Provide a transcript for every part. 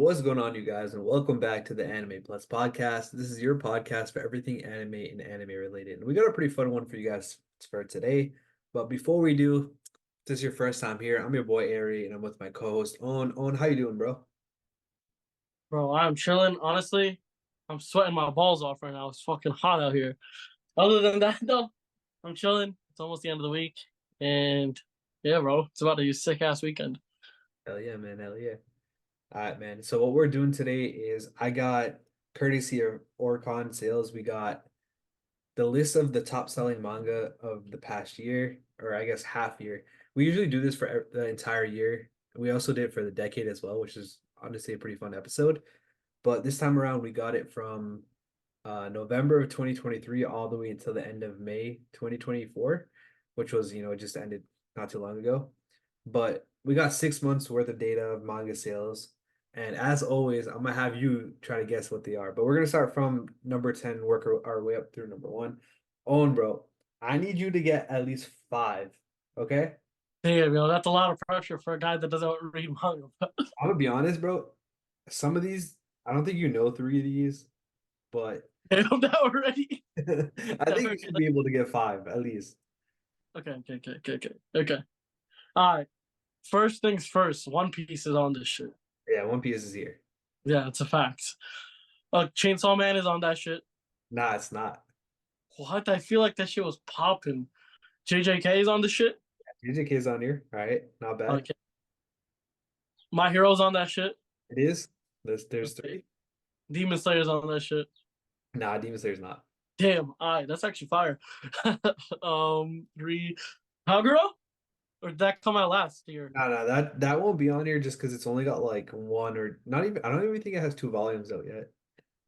What's going on, you guys, and welcome back to the Anime Plus podcast. This is your podcast for everything anime and anime related. And we got a pretty fun one for you guys for today. But before we do, if this is your first time here, I'm your boy Aray, and I'm with my co-host On. On, how you doing, bro? Bro, I'm chilling. Honestly, I'm sweating my balls off right now. It's fucking hot out here. Other than that, though, I'm chilling. It's almost the end of the week. And yeah, bro, it's about to be a sick ass weekend. Hell yeah, man. Hell yeah. All right, man. So what we're doing today is I got courtesy of Oricon sales. We got the list of the top selling manga of the past year, or I guess half year. We usually do this for the entire year. We also did it for the decade as well, which is honestly a pretty fun episode. But this time around, we got it from November of 2023 all the way until the end of May 2024, which was, it just ended not too long ago. But we got 6 months worth of data of manga sales. And as always, I'm gonna have you try to guess what they are. But we're gonna start from number 10, work our way up through number one. Owen, bro, I need you to get at least five. Okay? Damn, yo, that's a lot of pressure for a guy that doesn't read manga. I'm gonna be honest, bro. Some of these, I don't think you know three of these, but Damn, that already. I think you should be able to get five at least. Okay. All right. First things first. One Piece is on this shit. Yeah, One Piece is here. Yeah, it's a fact. Chainsaw Man is on that shit. Nah, it's not. What? I feel like that shit was popping. JJK is on the shit. JJK's on here. All right, not bad. Okay. My Hero's on that shit. It is. There's Okay. three. Demon Slayer's on that shit. Nah, Demon Slayer's not. Damn, that's actually fire. Three Kagura? Or did that come out last year? No, that won't be on here just because it's only got like one or not even. I don't even think it has two volumes out yet.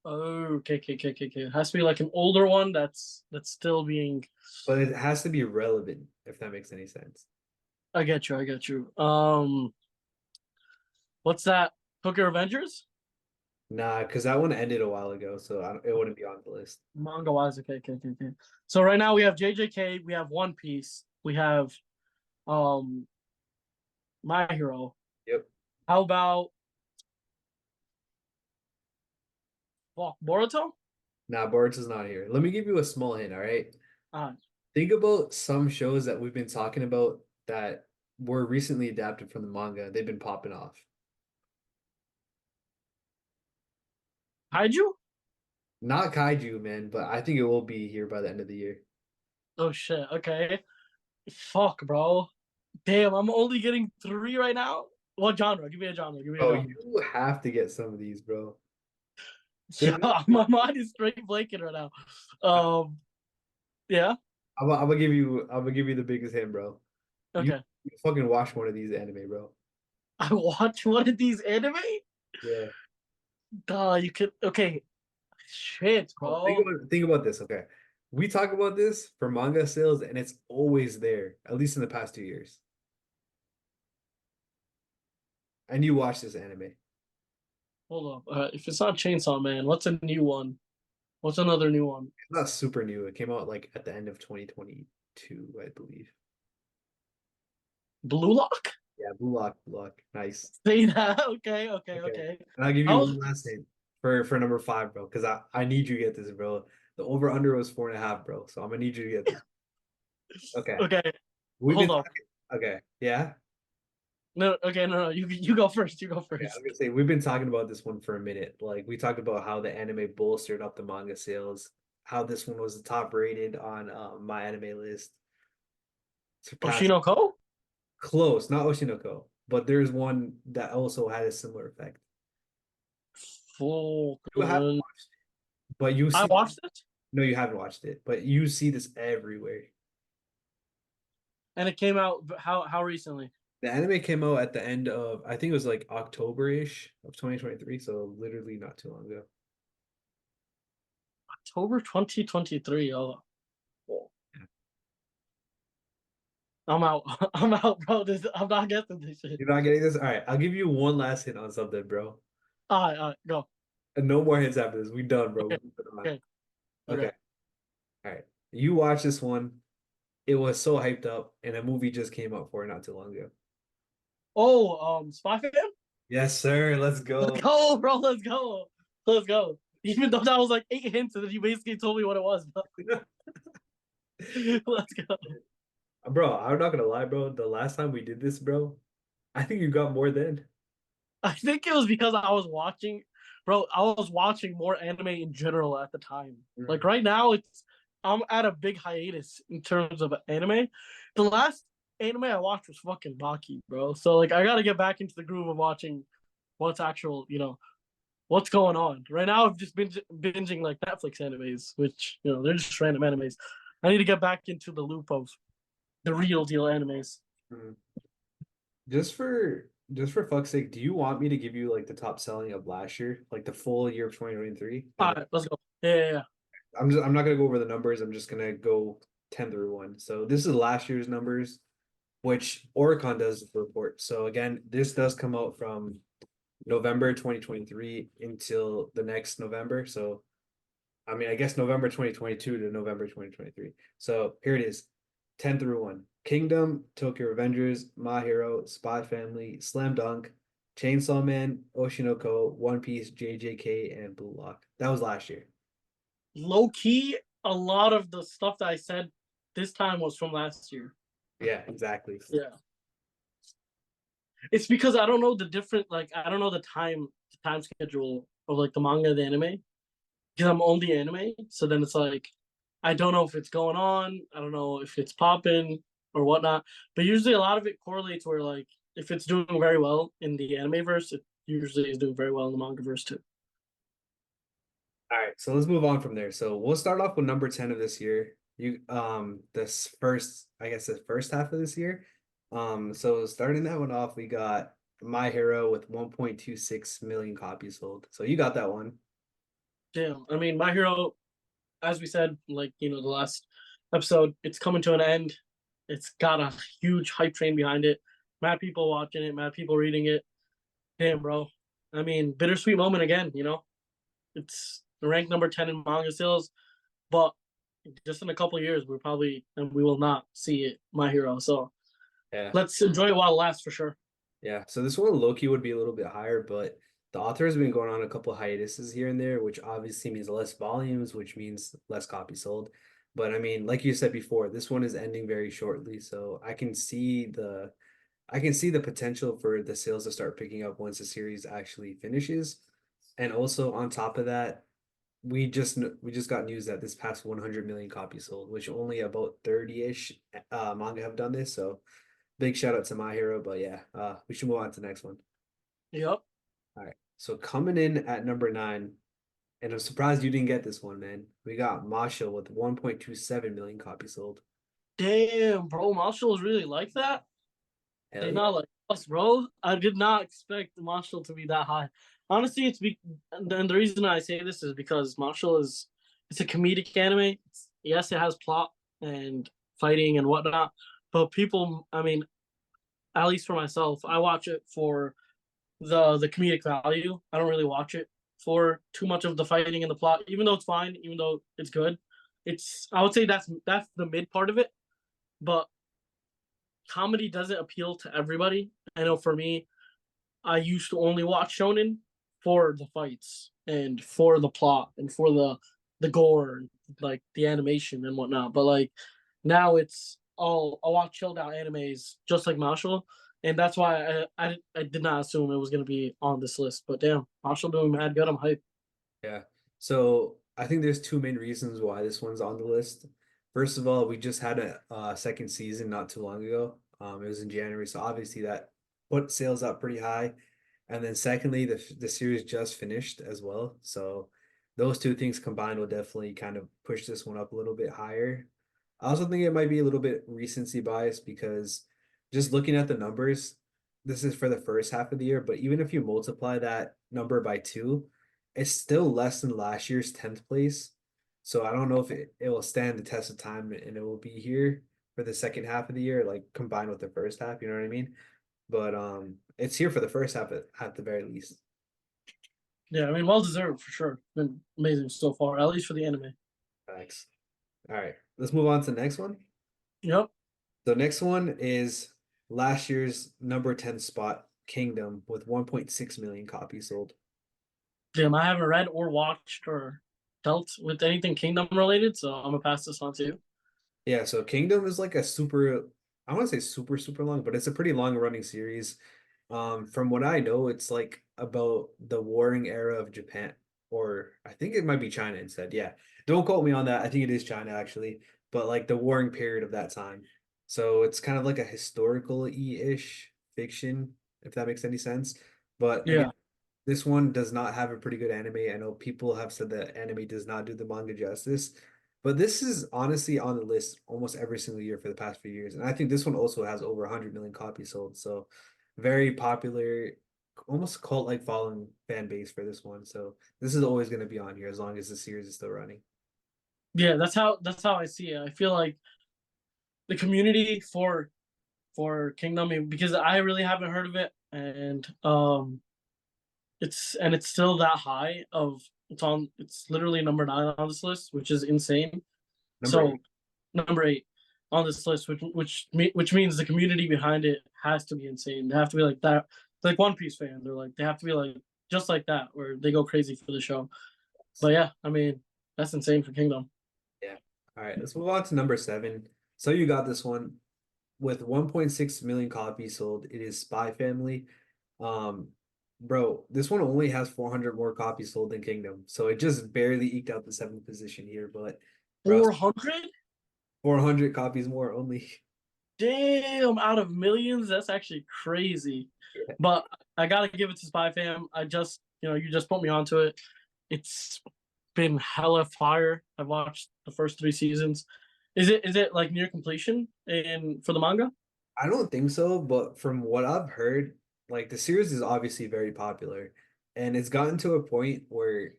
Oh, okay. It has to be like an older one that's still being. But it has to be relevant if that makes any sense. I get you. What's that? Tokyo Avengers? Nah, because that one ended a while ago, so it wouldn't be on the list. Manga wise, okay. So right now we have JJK, we have One Piece, we have um My Hero. Yep. How about Boruto? Nah, Boruto's not here. Let me give you a small hint, all right? Uh, Think about some shows that we've been talking about that were recently adapted from the manga. They've been popping off. Kaiju? Not Kaiju, man, but I think it will be here by the end of the year. Oh shit. Okay. Fuck, bro. Damn, I'm only getting three right now. What genre? Give me a genre. Oh, you have to get some of these, bro. Yeah, my mind is straight blanking right now. Yeah. I'm gonna give you the biggest hint, bro. You, Okay. you fucking watch one of these anime, bro. I watch one of these anime. Yeah. Duh, you could. Okay. Shit, Oh, bro. think about this, okay? We talk about this for manga sales, and it's always there, at least in the past 2 years. And you watch this anime. Hold up. If it's not Chainsaw Man, what's a new one? What's another new one? It's not super new. It came out like at the end of 2022, I believe. Blue Lock? Yeah, Blue Lock. Nice. Say that. Okay. Okay. And I'll give I you was one last thing for number five, bro, because I need you to get this, bro. The over under was 4.5, bro. So I'm gonna need you to get this. Okay. okay. We've been Hold up. okay. Yeah. No. You go first. You go Yeah, I first. was gonna say we've been talking about this one for a minute. Like we talked about how the anime bolstered up the manga sales, how this one was the top rated on my anime list. Surpassed Oshinoko? close, not Oshinoko, but there's one that also had a similar effect. Full. You haven't watched it, but you I see watched it, no, you haven't watched it, but you see this everywhere. and it came out how recently? The anime came out at the end of I think it was like October-ish of 2023, so literally not too long ago. October 2023. Oh, Yeah. I'm out. I'm out, bro. I'm not getting this shit. You're not getting this? All right, I'll give you one last hint on something, bro. All right, go. And no more hints after this. We done, bro. Okay, okay, Okay. okay. All right. You watch this one. It was so hyped up, and a movie just came out for it not too long ago. Oh, Spy Fam? Yes, sir. Let's Let's go. go, bro. Let's go. Let's go. Even though that was like 8 hints, and then you basically told me what it was. But let's go. Bro, I'm not gonna lie, bro. The last time we did this, bro, I think you got more than. I think it was because I was watching, bro. I was watching more anime in general at the time. Like Mhm. right now, I'm at a big hiatus in terms of anime. The last anime I watched was fucking Baki, bro. So like I gotta get back into the groove of watching what's actual, what's going on. Right now, I've just been binging like Netflix animes, which they're just random animes. I need to get back into the loop of the real deal animes. Mhm. Just for fuck's sake, do you want me to give you like the top selling of last year, like the full year of 2023? And All then right, let's go. Yeah. I'm not gonna go over the numbers. I'm just gonna go 10 through 1. So this is last year's numbers, which Oricon does the report. So again, this does come out from November 2023 until the next November. So I mean, I guess November 2022 to November 2023. So here it is, 10 through 1. Kingdom, Tokyo Revengers, My Hero, Spy Family, Slam Dunk, Chainsaw Man, Oshinoko, One Piece, JJK, and Blue Lock. That was last year. Low key, a lot of the stuff that I said this time was from last year. Yeah, exactly. Yeah. It's because I don't know the different like I don't know the time schedule of like the manga and the anime. Because I'm only anime. So then it's like I don't know if it's going on. I don't know if it's popping or whatnot. But usually a lot of it correlates where like if it's doing very well in the anime verse, it usually is doing very well in the manga verse too. All right, so let's move on from there. So we'll start off with number 10 of this year. This first, I guess the first half of this year. So starting that one off, we got My Hero with 1.26 million copies sold. So you got that one. Damn. I mean, My Hero, as we said, like, the last episode, it's coming to an end. It's got a huge hype train behind it. Mad people watching it, mad people reading it. Damn, bro. I mean, bittersweet moment again. It's ranked number 10 in manga sales, but just in a couple of years, we will not see it, My Hero. So Yeah. let's enjoy it while it lasts for sure. Yeah. So this one Loki would be a little bit higher, but the author has been going on a couple hiatuses here and there, which obviously means less volumes, which means less copies sold. But I mean, like you said before, this one is ending very shortly, so I can see the potential for the sales to start picking up once the series actually finishes. And also on top of that, we just got news that this past 100 million copies sold, which only about 30-ish manga have done this. So big shout out to My Hero, but yeah, we should move on to the next one. Yep. All right. So coming in at number 9, and I'm surprised you didn't get this one, man. We got Masha with 1.27 million copies sold. Damn, bro. Marshall's really like that. Hell They're yeah. not like us, bro. I did not expect Marshall to be that high. Honestly, and the reason I say this is because Marshall it's a comedic anime. Yes, it has plot and fighting and whatnot, but people, I mean, at least for myself, I watch it for the comedic value. I don't really watch it for too much of the fighting and the plot, even though it's fine, even though it's good. I would say that's the mid part of it, but comedy doesn't appeal to everybody. I know for me, I used to only watch shonen for the fights and for the plot and for the gore, like the animation and whatnot. But like now it's all I watch chilled out animes just like Marshall, and that's why I did not assume it was gonna be on this list. But damn, Marshall doing mad good. I'm hyped. Yeah. So I think there's two main reasons why this one's on the list. First of all, we just had a second season not too long ago. It was in January, so obviously that put sales up pretty high. And then secondly, the series just finished as well. So those two things combined will definitely kind of push this one up a little bit higher. I also think it might be a little bit recency bias because just looking at the numbers, this is for the first half of the year, but even if you multiply that number by two, it's still less than last year's 10th place. So I don't know if it will stand the test of time and it will be here for the second half of the year, like combined with the first half, you know what I mean? But it's here for the first half at the very least. Yeah, I mean, well deserved for sure. Been amazing so far, at least for the anime. Thanks. All right, let's move on to the next one. Yep. The next one is last year's number 10 spot, Kingdom with 1.6 million copies sold. Damn, I haven't read or watched or dealt with anything Kingdom related, so I'm gonna pass this on to you. Yeah, so Kingdom is like a super, I want to say super long, but it's a pretty long running series. From what I know, it's like about the warring era of Japan, or I think it might be China instead. Yeah, don't quote me on that. I think it is China actually, but like the warring period of that time. So it's kind of like a historical-y-ish fiction, if that makes any sense. But Yeah, again, this one does not have a pretty good anime. I know people have said that anime does not do the manga justice, but this is honestly on the list almost every single year for the past few years. And I think this one also has over 100 million copies sold. So very popular, almost cult-like following fan base for this one. So this is always going to be on here as long as the series is still running. yeah, that's how I see it. I feel like the community for Kingdom because I really haven't heard of it, and it's still that high of it's literally number 9 on this list, which is insane. Number eight. So number 8 on this list, which means the community behind it has to be insane. They have to be like that, like One Piece fans. They're like they have to be like just like that, where they go crazy for the show. But yeah, I mean that's insane for Kingdom. Yeah. All right, let's move on to number seven. So you got this one with 1.6 million copies sold. It is Spy Family. Um, bro, this one only has 400 more copies sold than Kingdom, so it just barely eked out the seventh position here. But bro, 400. 400 copies more only. Damn, out of millions, that's actually crazy. Yeah. But I gotta give it to Spy Fam. I just, you just put me onto it. It's been hella fire. I've watched the first 3 seasons. Is it like near completion in for the manga? I don't think so, but from what I've heard, like the series is obviously very popular, and it's gotten to a point where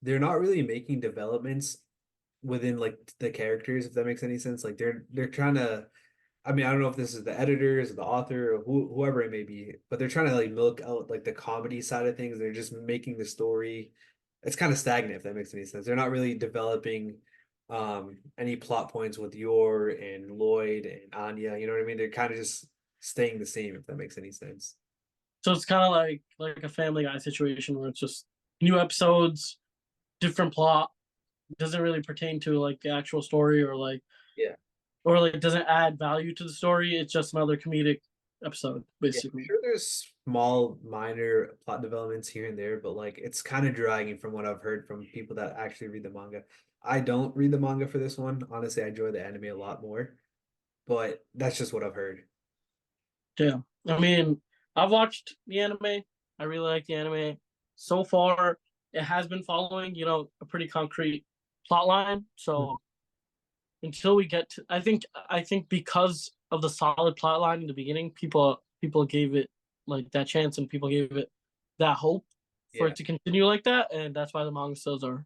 they're not really making developments within like the characters, if that makes any sense. Like they're trying to, I mean, I don't know if this is the editors or the author or whoever it may be, but they're trying to like milk out like the comedy side of things. They're just making the story, it's kind of stagnant, if that makes any sense. They're not really developing any plot points with Yor and Lloyd and Anya. You know what I mean? They're kind of just staying the same, if that makes any sense. So it's kind of like a Family Guy situation where it's just new episodes, different plot, doesn't really pertain to like the actual story Yeah. or like doesn't add value to the story. It's just another comedic episode, Yeah, I'm basically. sure there's small, minor plot developments here and there, but like it's kind of dragging from what I've heard from people that actually read the manga. I don't read the manga for this one. Honestly, I enjoy the anime a lot more, but that's just what I've heard. Yeah. I mean, I've watched the anime. I really like the anime. So far, it has been following, a pretty concrete plot line. Mhm. So until we get to I think because of the solid plot line in the beginning, people gave it like that chance and people gave it that hope for Yeah, it to continue like that. And that's why the manga sales are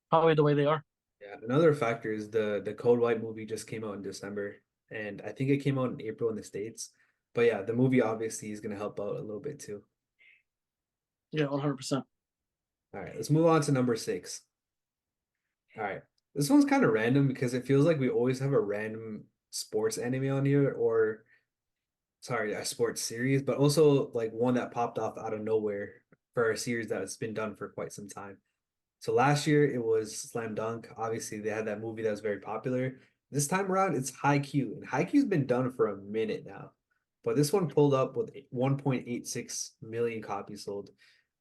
probably the way they are. yeah. Another factor is the Code White movie just came out in December, and I think it came out in April in the States. But yeah, the movie obviously is gonna help out a little bit too. Yeah, 100%. All right, let's move on to number six. All right. This one's kind of random because it feels like we always have a random sports anime on here, or sorry, a sports series, but also like one that popped off out of nowhere for a series that has been done for quite some time. So last year it was Slam Dunk. Obviously, they had that movie that was very popular. This time around, it's Haikyuu, and Haikyuu's been done for a minute now. But this one pulled up with 1.86 million copies sold.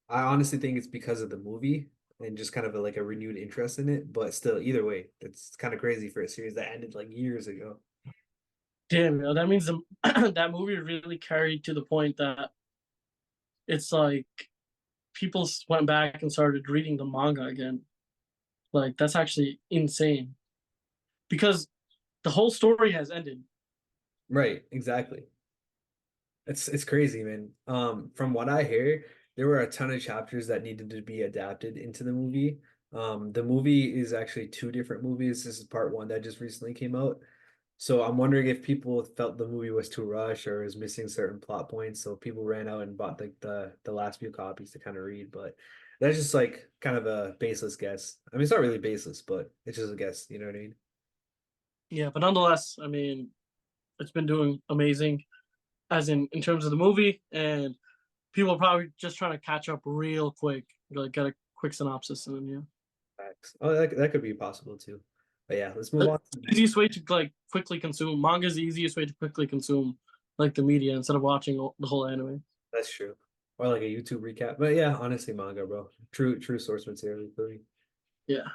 I honestly think it's because of the movie and just kind of like a renewed interest in it. But still, either way, it's kind of crazy for a series that ended like years ago. Damn, that means that movie really carried to the point that it's like people went back and started reading the manga again. Like that's actually insane because the whole story has ended. Right, exactly. It's crazy, man. From what I hear, there were a ton of chapters that needed to be adapted into the movie. The movie is actually two different movies. This is part one that just recently came out. So I'm wondering if people felt the movie was too rushed or was missing certain plot points. So people ran out and bought like the last few copies to kind of read. But that's just like kind of a baseless guess. I mean, it's not really baseless, but it's just a guess. You know what I mean? Yeah, but nonetheless, I mean, it's been doing amazing as in terms of the movie and people are probably just trying to catch up real quick, like get a quick synopsis, and then yeah. Facts. Oh, that could be possible too. But yeah, let's move The on. easiest way to like quickly consume manga is the easiest way to quickly consume like the media instead of watching the whole anime. That's true. Or like a YouTube recap. But yeah, honestly, manga, bro. True source material for me. Yeah.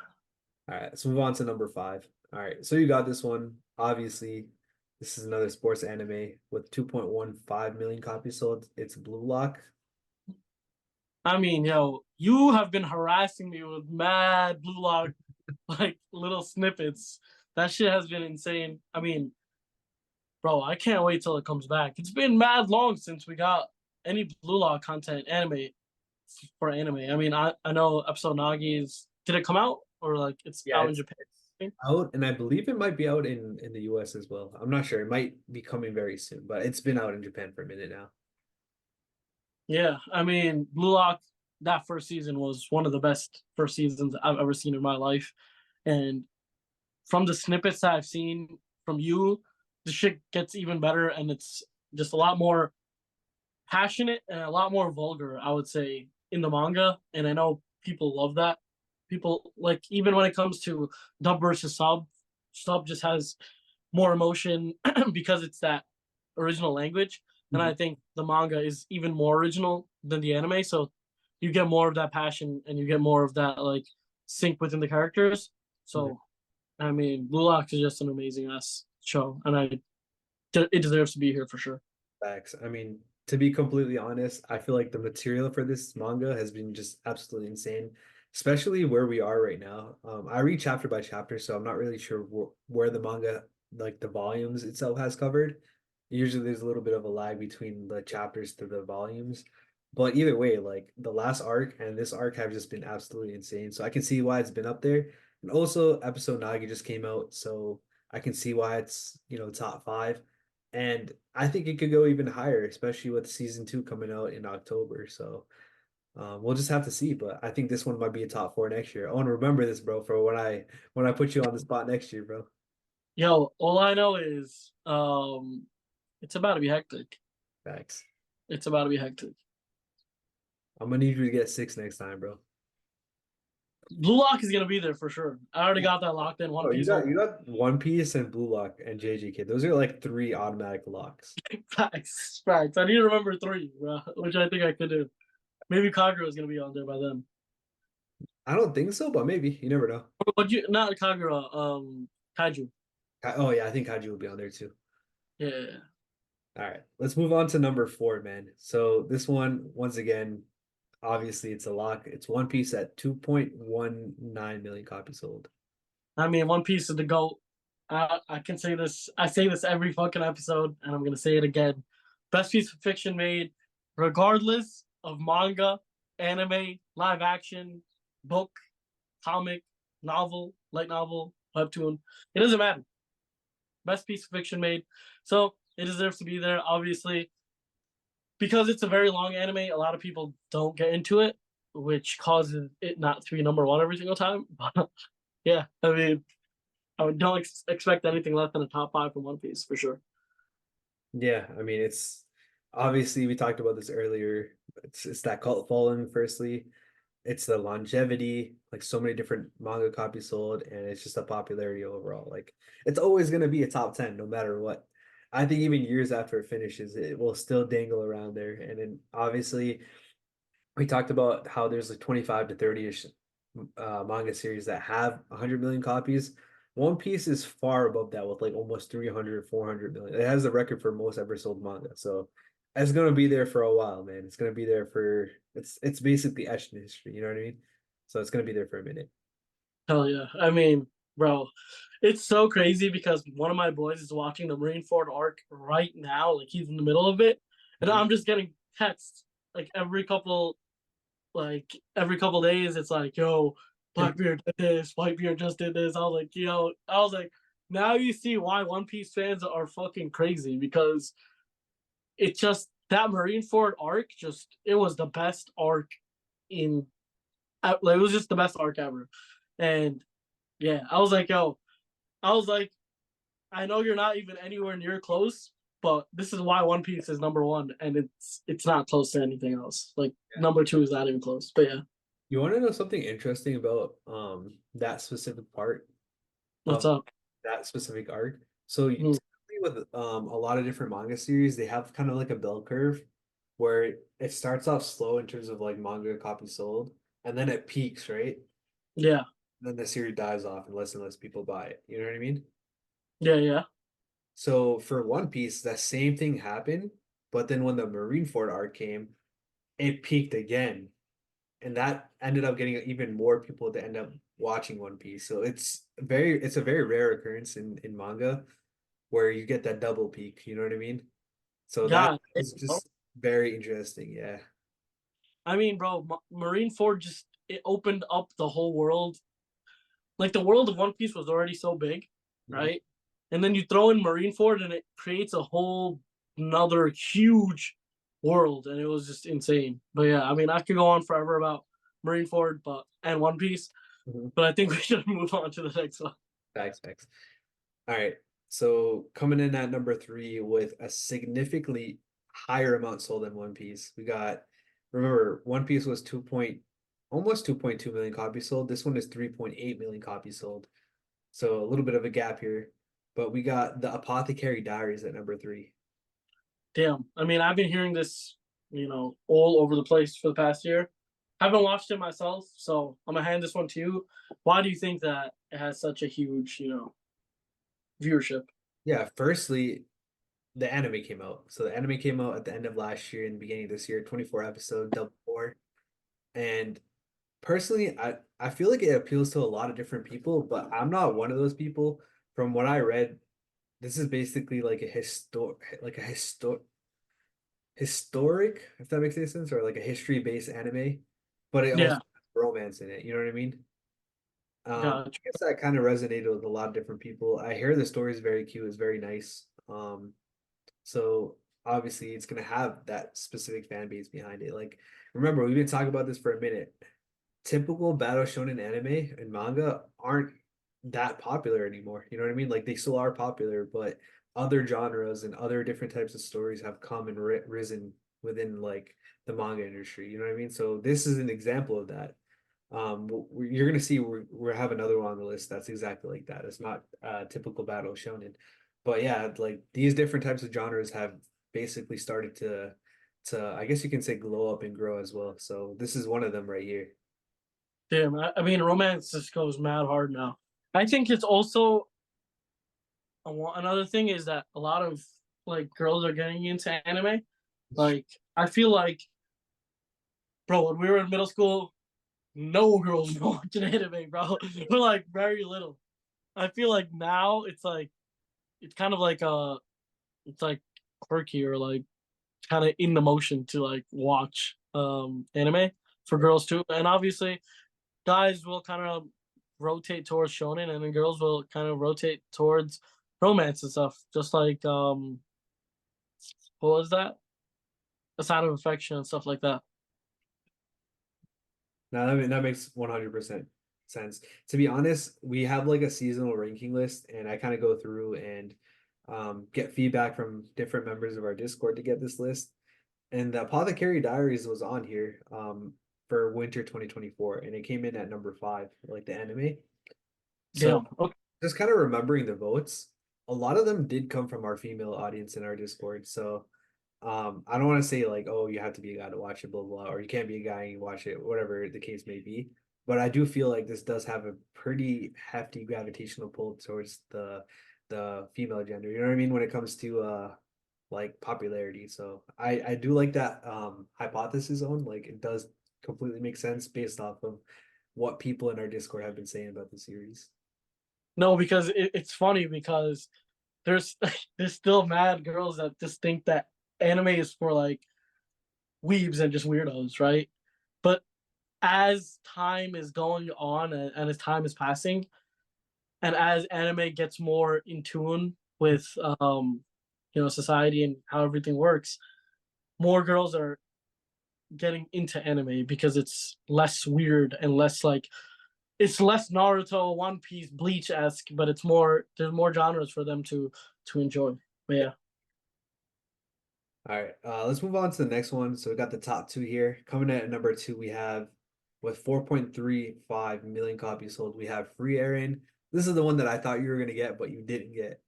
All right, let's move on to number five. All right, so you got this one. Obviously, this is another sports anime with 2.15 million copies sold. It's Blue Lock. I mean, yo, you have been harassing me with mad blue log like little snippets. That shit has been insane. I mean, bro, I can't wait till it comes back. It's been mad long since we got any blue log content anime for anime. I mean, I know episode Nagi is did it come out or like it's Yeah, out in it's Japan? out, and I believe it might be out in the US as well. I'm not sure. It might be coming very soon, but it's been out in Japan for a minute now. Yeah, I mean, Blue Lock that first season was one of the best first seasons I've ever seen in my life, and from the snippets that I've seen from you, the shit gets even better, and it's just a lot more passionate and a lot more vulgar, I would say, in the manga. And I know people love that. People like even when it comes to dub versus sub, sub just has more emotion because it's that original language. And Mhm. I think the manga is even more original than the anime. So you get more of that passion and you get more of that like sync within the characters. Mhm. So I mean, Blue Lock is just an amazing ass show, and it deserves to be here for sure. Facts. I mean, to be completely honest, I feel like the material for this manga has been just absolutely insane, especially where we are right now. I read chapter by chapter, so I'm not really sure where the manga, like the volumes itself, has covered. Usually, there's a little bit of a lag between the chapters to the volumes, but either way, like the last arc and this arc have just been absolutely insane. So I can see why it's been up there. And also, episode Nagi just came out, so I can see why it's, top five. And I think it could go even higher, especially with season two coming out in October. So we'll just have to see. But I think this one might be a top four next year. I want to remember this, bro, for when I put you on the spot next year, bro. Yo, all I know is it's about to be hectic. Facts. It's about to be hectic. I'm gonna need you to get six next time, bro. Blue Lock is gonna be there for sure. I already got that locked in. One Oh, you Piece got only. you got One Piece and Blue Lock and JJK. Those are like three automatic locks. Facts, facts. I need to remember three, bro, which I think I could do. Maybe Kagura is gonna be on there by then. I don't think so, but maybe. You never know. But you not Kagura, Kaiju. Oh yeah, I think Kaji will be on there too. Yeah. All right, let's move on to number four, man. So this one, once again, obviously it's a lock. It's One Piece at 2.19 million copies sold. I mean, One Piece is the GOAT. I can say this. I say this every fucking episode, and I'm gonna say it again. Best piece of fiction made, regardless of manga, anime, live action, book, comic, novel, light novel, webtoon. It doesn't matter. Best piece of fiction made. So it deserves to be there. Obviously, because it's a very long anime, a lot of people don't get into it, which causes it not to be number one every single time. But yeah, I mean, I don't expect anything less than a top five from One Piece for sure. Yeah, I mean it's obviously we talked about this earlier. It's that cult following, firstly. It's the longevity, like so many different manga copies sold, and it's just the popularity overall. Like it's always gonna be a top 10 no matter what. I think even years after it finishes, it will still dangle around there. And then obviously we talked about how there's like 25 to 30-ish manga series that have 100 million copies. One Piece is far above that with like almost 300, 400 million. It has the record for most ever sold manga. So it's gonna be there for a while, man. It's gonna be there for it's basically etched in history, you know what I mean? So it's gonna be there for a minute. Hell yeah. I mean, bro, it's so crazy because one of my boys is watching the Marineford arc right now. Like he's in the middle of it. And Mhm. I'm just getting texts like every couple days. It's like, yo, Blackbeard did this, Whitebeard just did this. I was like, yo, I was like, now you see why One Piece fans are fucking crazy because it just that Marineford arc just it was the best arc in like, it was just the best arc ever. And yeah, I was like, yo, I was like, I know you're not even anywhere near close, but this is why One Piece is number one, and it's not close to anything else. Like Yeah. number two is not even close. But yeah, You want to know something interesting about that specific part what's of up? that specific arc? So Mm, typically with a lot of different manga series, they have kind of like a bell curve where it starts off slow in terms of like manga copies sold, and then it peaks, right? yeah, Then the series dies off and less people buy it. You know what I mean? yeah, yeah. So for One Piece, that same thing happened, but then when the Marineford arc came, it peaked again, and that ended up getting even more people to end up watching One Piece. So it's a very rare occurrence in manga where you get that double peak. You know what I mean? So that God, is bro. just very interesting. Yeah. I mean, bro, Marine Ford just it opened up the whole world. Like the world of One Piece was already so big, Mhm. right? And then you throw in Marine Ford, and it creates a whole another huge world, and it was just insane. But yeah, I mean, I could go on forever about Marine Ford, but and One Piece, Mhm. but I think we should move on to the next one. Facts, facts. All right. So coming in at number three with a significantly higher amount sold than One Piece, we got, remember, One Piece was almost 2.2 million copies sold. This one is 3.8 million copies sold. So a little bit of a gap here. But we got the Apothecary Diaries at number three. Damn, I mean, I've been hearing this, all over the place for the past year. Haven't watched it myself, so I'm gonna hand this one to you. Why do you think that it has such a huge, viewership? Yeah, firstly, the anime came out. So the anime came out at the end of last year and the beginning of this year, 24 episode, double four. And personally, I feel like it appeals to a lot of different people, but I'm not one of those people. From what I read, this is basically like a historic, if that makes any sense, or like a history-based anime, but it also Yeah, has romance in it. You know what I mean? I gotcha. guess that kind of resonated with a lot of different people. I hear the story is very cute, it's very nice. So obviously it's gonna have that specific fan base behind it. Like, remember, we've been talking about this for a minute. Typical battle shonen anime and manga aren't that popular anymore. You know what I mean? Like they still are popular, but other genres and other different types of stories have come and risen within like the manga industry. You know what I mean? So this is an example of that. You're gonna see we have another one on the list that's exactly like that. It's not typical battle shonen, but yeah, like these different types of genres have basically started to I guess you can say glow up and grow as well. So this is one of them right here. Damn, I mean, romance just goes mad hard now. I think it's also another thing is that a lot of like girls are getting into anime. Like, I feel like, bro, when we were in middle school, no girls were watching anime, bro. We're like very little. I feel like now it's kind of like it's like quirky or like kind of in the motion to like watch anime for girls too. And obviously guys will kind of rotate towards shonen and then girls will kind of rotate towards romance and stuff. Just like what was that? A sign of affection and stuff like that. Now that makes 100% sense. To be honest, we have like a seasonal ranking list, and I kind of go through and get feedback from different members of our Discord to get this list. And the Apothecary Diaries was on here for winter 2024, and it came in at number five, like the anime. So Damn. Okay. just kind of remembering the votes, a lot of them did come from our female audience in our Discord. So I don't want to say like, oh, you have to be a guy to watch it, blah, blah, or you can't be a guy and you watch it, whatever the case may be. But I do feel like this does have a pretty hefty gravitational pull towards the female gender. You know what I mean? When it comes to like popularity. So I do like that hypothesis on like it does completely make sense based off of what people in our Discord have been saying about the series. No, because it's funny because there's there's still mad girls that just think that anime is for like weebs and just weirdos, right? But as time is going on and as time is passing, and as anime gets more in tune with society and how everything works, more girls are getting into anime because it's less weird and less like it's less Naruto, One Piece, Bleach esque, but it's more there's more genres for them to enjoy. But yeah. All right, let's move on to the next one. So we got the top two here. Coming in at number two, we have with 4.35 million copies sold, we have Free Aaron. This is the one that I thought you were gonna get, but you didn't get.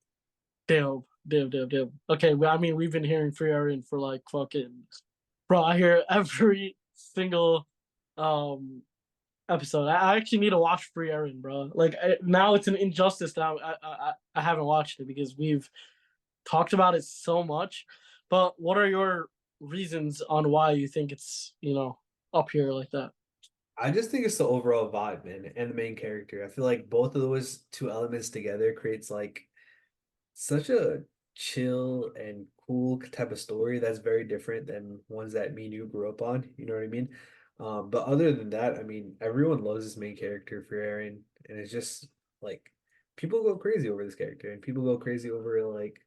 Damn, damn, damn, damn. Okay, well, I mean, we've been hearing Free Aaron for like fucking, bro. I hear every single um episode. I actually need to watch Free Aaron, bro. Like now, it's an injustice that I haven't watched it because we've talked about it so much. But what are your reasons on why you think it's up here like that? I just think it's the overall vibe, man, and the main character. I feel like both of those two elements together creates like such a chill and cool type of story that's very different than ones that me and you grew up on. You know what I mean? But other than that, I mean, everyone loves this main character for Aaron, and it's just like people go crazy over this character, and people go crazy over like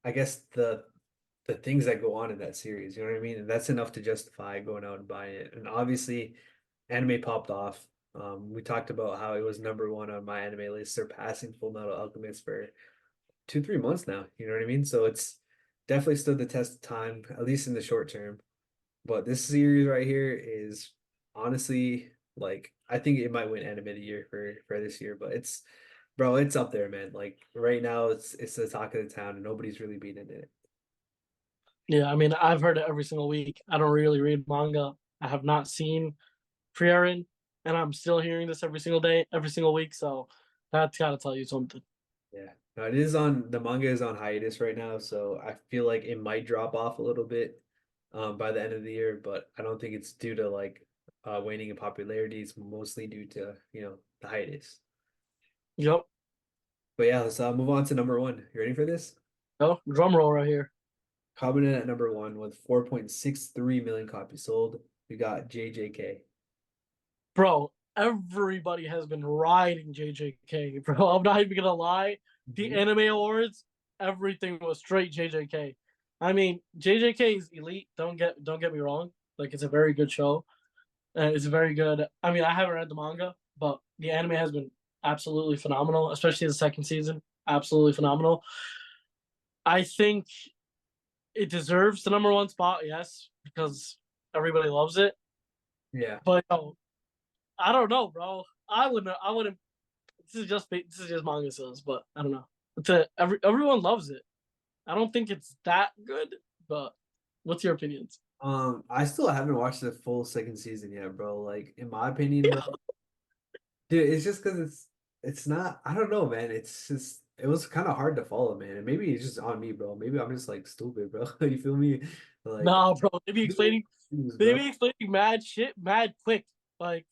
I guess the things that go on in that series. You know what I mean? And that's enough to justify going out and buying it. And obviously, anime popped off. We talked about how it was number one on my anime list, surpassing Full Metal Alchemist for 2, 3 months now. You know what I mean? So it's definitely stood the test of time, at least in the short term. But this series right here is honestly like I think it might win anime of the year for this year. But it's bro, it's up there, man. Like right now, it's the talk of the town, and nobody's really beating it. Yeah, I mean, I've heard it every single week. I don't really read manga. I have not seen Free Aaron, and I'm still hearing this every single day, every single week. So that's got to tell you something. Yeah. No, it is on the manga is on hiatus right now, so I feel like it might drop off a little bit by the end of the year, but I don't think it's due to like waning in popularity. It's mostly due to, the hiatus. Yep. But yeah, let's move on to number one. You ready for this? Oh, drum roll right here. Coming in at number one with 4.63 million copies sold, we got JJK. Bro, everybody has been riding JJK, bro. I'm not even gonna lie. The Mhm. anime awards, everything was straight JJK. I mean, JJK is elite. Don't get me wrong. Like it's a very good show. And it's very good. I mean, I haven't read the manga, but the anime has been absolutely phenomenal, especially the second season. Absolutely phenomenal. I think it deserves the number one spot, yes, because everybody loves it. Yeah. But I don't know, bro. I wouldn't. This is just manga sales, but I don't know. Everyone loves it. I don't think it's that good, but what's your opinions? I still haven't watched the full second season yet, bro. Like in my opinion, bro, dude, it's just because it's not. I don't know, man. It's just it was kind of hard to follow, man. And maybe it's just on me, bro. Maybe I'm just like stupid, bro. You feel me? Like, Nah, bro. They be explaining they bro. be explaining mad shit, mad quick. Like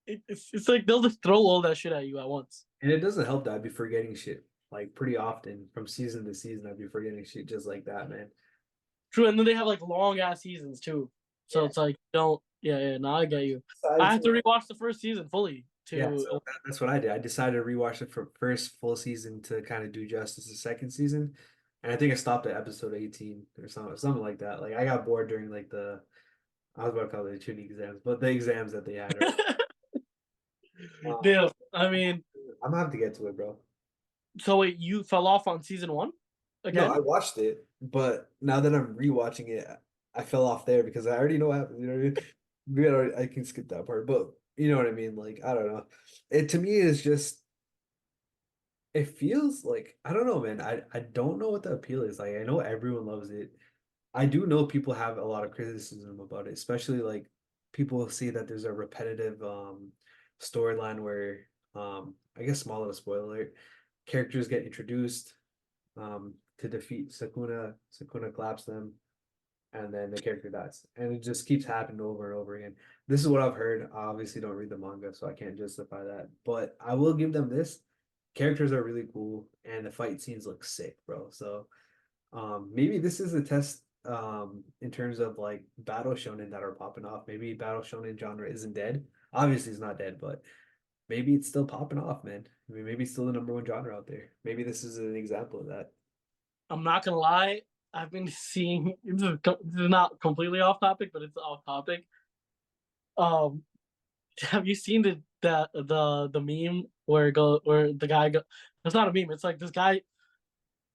it's like they'll just throw all that shit at you at once. And it doesn't help that I'd be forgetting shit like pretty often from season to season. I'd be forgetting shit just like that, man. True, and then they have like long ass seasons too. So Yeah. it's like don't yeah. No, I get you. I Decided have to to, rewatch the first season fully yeah, to. so that's what I did. I decided to rewatch the first full season to kind of do justice to the second season. And I think I stopped at episode 18 or something like that. Like I got bored during like I was about to call it the tuning exams, but the exams that they had, right? Um, Damn. I mean, I'm gonna have to get to it, bro. so wait, you fell off on season one No, again? I watched it, but now that I'm rewatching it, I fell off there because I already know what happened. You know what I mean? I can skip that part, but you know what I mean? Like, I don't know. It to me is just it feels like I don't know, man. I don't know what the appeal is. Like, I know everyone loves it. I do know people have a lot of criticism about it, especially like people see that there's a repetitive storyline where I guess small little spoiler alert, characters get introduced to defeat Sakuna. Sakuna claps them, and then the character dies. And it just keeps happening over and over again. This is what I've heard. I obviously don't read the manga, so I can't justify that. But I will give them this. Characters are really cool, and the fight scenes look sick, bro. So maybe this is a test in terms of like battle shonen that are popping off. Maybe battle shonen genre isn't dead. Obviously, it's not dead, but maybe it's still popping off, man. I mean, maybe it's still the number one genre out there. Maybe this is an example of that. I'm not gonna lie. I've been seeing this is not completely off topic, but it's off topic. Um, have you seen the meme where the guy go? It's not a meme. It's like this guy.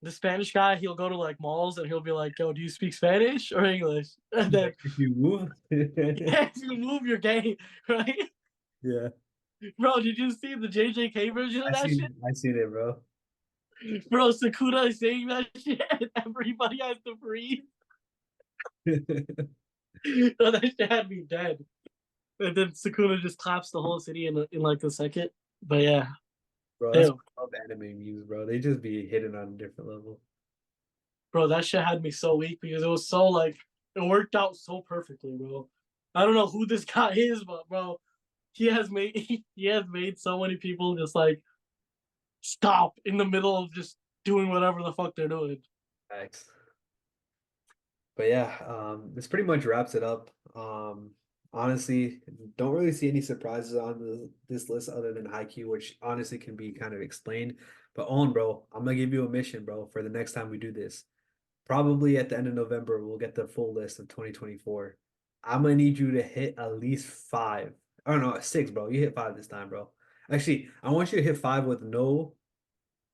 the Spanish guy, he'll go to like malls and he'll be like, "Yo, do you speak Spanish or English?" And then If you move. if you move your game, right? Yeah. Bro, did you see the JJK version of that shit? I seen it, bro. Bro, Sakura is saying that shit and everybody has to breathe. So that shit had me dead. And then Sakura just claps the whole city in like a second. But yeah, Bro, that's damn. why I love anime memes, bro. They just be hidden on a different level. Bro, that shit had me so weak because it was so like it worked out so perfectly, bro. I don't know who this guy is, but bro, he has made he has made so many people just like stop in the middle of just doing whatever the fuck they're doing. Thanks. But yeah, this pretty much wraps it up. Honestly, don't really see any surprises on this list other than Haikyuu, which honestly can be kind of explained. But Owen, bro, I'm gonna give you a mission, bro, for the next time we do this. Probably at the end of November, we'll get the full list of 2024. I'm gonna need you to hit at least five. Oh no, six, bro. You hit five this time, bro. Actually, I want you to hit five with no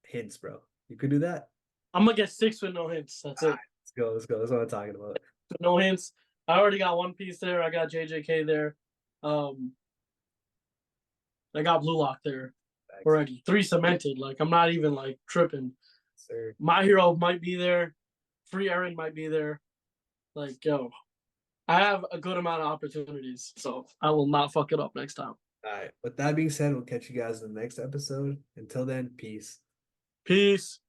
hints, bro. You could do that? I'm gonna get 6 with no hints. That's All right, it. let's go. Let's go. That's what I'm talking about. No hints. I already got One Piece there. I got JJK there. Um, I got Blue Lock there Thanks, already. 3 cemented. Like I'm not even like tripping. sir. My Hero might be there. Free Aaron might be there. Like yo, I have a good amount of opportunities, so I will not fuck it up next time. All right. With that being said, we'll catch you guys in the next episode. Until then, peace. Peace.